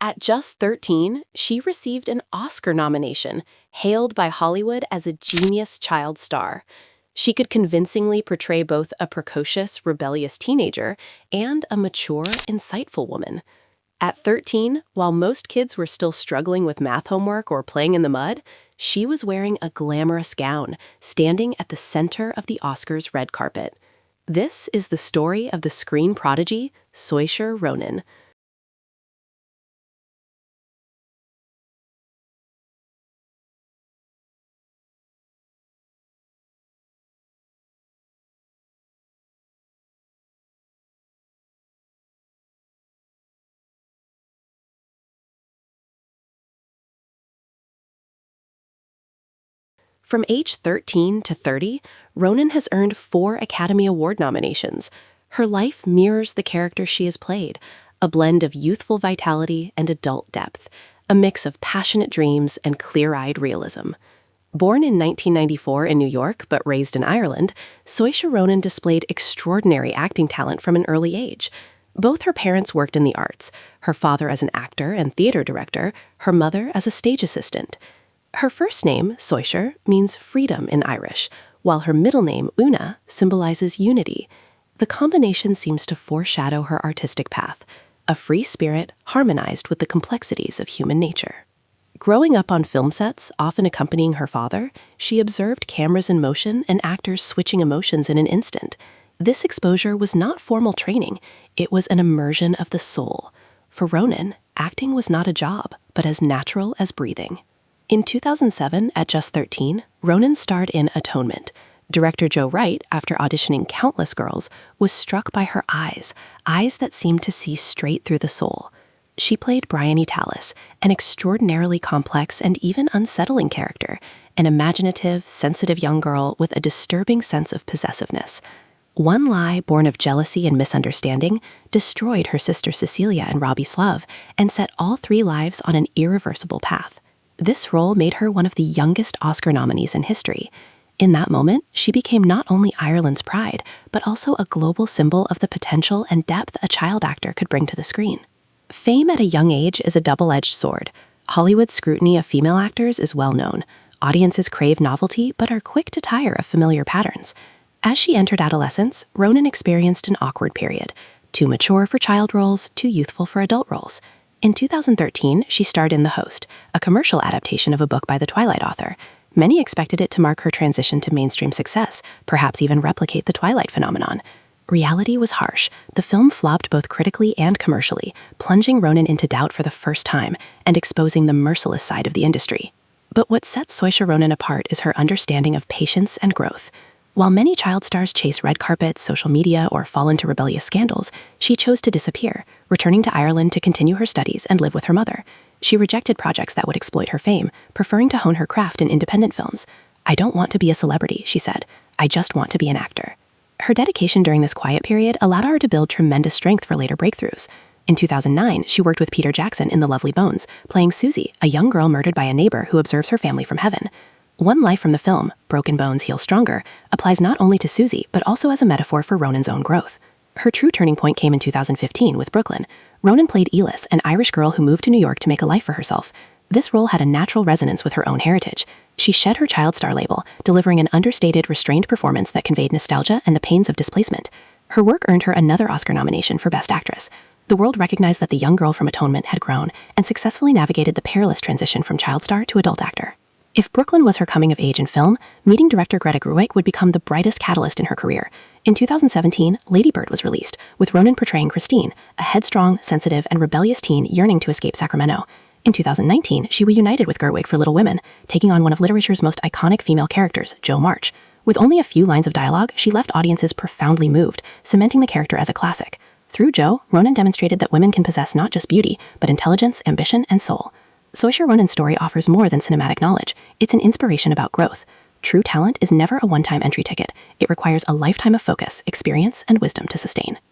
At just 13, she received an Oscar nomination, hailed by Hollywood as a genius child star. She could convincingly portray both a precocious, rebellious teenager and a mature, insightful woman. At 13, while most kids were still struggling with math homework or playing in the mud, she was wearing a glamorous gown, standing at the center of the Oscars' red carpet. This is the story of the screen prodigy, Saoirse Ronan. From age 13 to 30, Ronan has earned 4 Academy Award nominations. Her life mirrors the character she has played, a blend of youthful vitality and adult depth, a mix of passionate dreams and clear-eyed realism. Born in 1994 in New York but raised in Ireland, Saoirse Ronan displayed extraordinary acting talent from an early age. Both her parents worked in the arts, her father as an actor and theater director, her mother as a stage assistant. Her first name, Saoirse, means freedom in Irish, while her middle name, Una, symbolizes unity. The combination seems to foreshadow her artistic path, a free spirit harmonized with the complexities of human nature. Growing up on film sets, often accompanying her father, she observed cameras in motion and actors switching emotions in an instant. This exposure was not formal training, it was an immersion of the soul. For Ronan, acting was not a job, but as natural as breathing. In 2007, at just 13, Ronan starred in Atonement. Director Joe Wright, after auditioning countless girls, was struck by her eyes that seemed to see straight through the soul. She played Bryony Tallis, an extraordinarily complex and even unsettling character, an imaginative, sensitive young girl with a disturbing sense of possessiveness. One lie born of jealousy and misunderstanding destroyed her sister Cecilia and Robbie Slav and set all 3 lives on an irreversible path. This role made her one of the youngest Oscar nominees in history. In that moment, she became not only Ireland's pride, but also a global symbol of the potential and depth a child actor could bring to the screen. Fame at a young age is a double-edged sword. Hollywood's scrutiny of female actors is well known. Audiences crave novelty, but are quick to tire of familiar patterns. As she entered adolescence, Ronan experienced an awkward period. Too mature for child roles, too youthful for adult roles. In 2013, she starred in The Host, a commercial adaptation of a book by the Twilight author. Many expected it to mark her transition to mainstream success, perhaps even replicate the Twilight phenomenon. Reality was harsh. The film flopped both critically and commercially, plunging Ronan into doubt for the first time and exposing the merciless side of the industry. But what sets Saoirse Ronan apart is her understanding of patience and growth. While many child stars chase red carpets, social media, or fall into rebellious scandals, she chose to disappear, returning to Ireland to continue her studies and live with her mother. She rejected projects that would exploit her fame, preferring to hone her craft in independent films. "I don't want to be a celebrity," she said. "I just want to be an actor." Her dedication during this quiet period allowed her to build tremendous strength for later breakthroughs. In 2009, she worked with Peter Jackson in The Lovely Bones, playing Susie, a young girl murdered by a neighbor who observes her family from heaven. One line from the film, "Broken bones heal stronger," applies not only to Susie, but also as a metaphor for Ronan's own growth. Her true turning point came in 2015 with Brooklyn. Ronan played Elis, an Irish girl who moved to New York to make a life for herself. This role had a natural resonance with her own heritage. She shed her child star label, delivering an understated, restrained performance that conveyed nostalgia and the pains of displacement. Her work earned her another Oscar nomination for Best Actress. The world recognized that the young girl from Atonement had grown and successfully navigated the perilous transition from child star to adult actor. If Brooklyn was her coming of age in film, meeting director Greta Gerwig would become the brightest catalyst in her career. In 2017, Lady Bird was released, with Ronan portraying Christine, a headstrong, sensitive, and rebellious teen yearning to escape Sacramento. In 2019, she reunited with Gerwig for Little Women, taking on one of literature's most iconic female characters, Jo March. With only a few lines of dialogue, she left audiences profoundly moved, cementing the character as a classic. Through Jo, Ronan demonstrated that women can possess not just beauty, but intelligence, ambition, and soul. Saoirse Ronan's story offers more than cinematic knowledge. It's an inspiration about growth. True talent is never a one-time entry ticket. It requires a lifetime of focus, experience, and wisdom to sustain.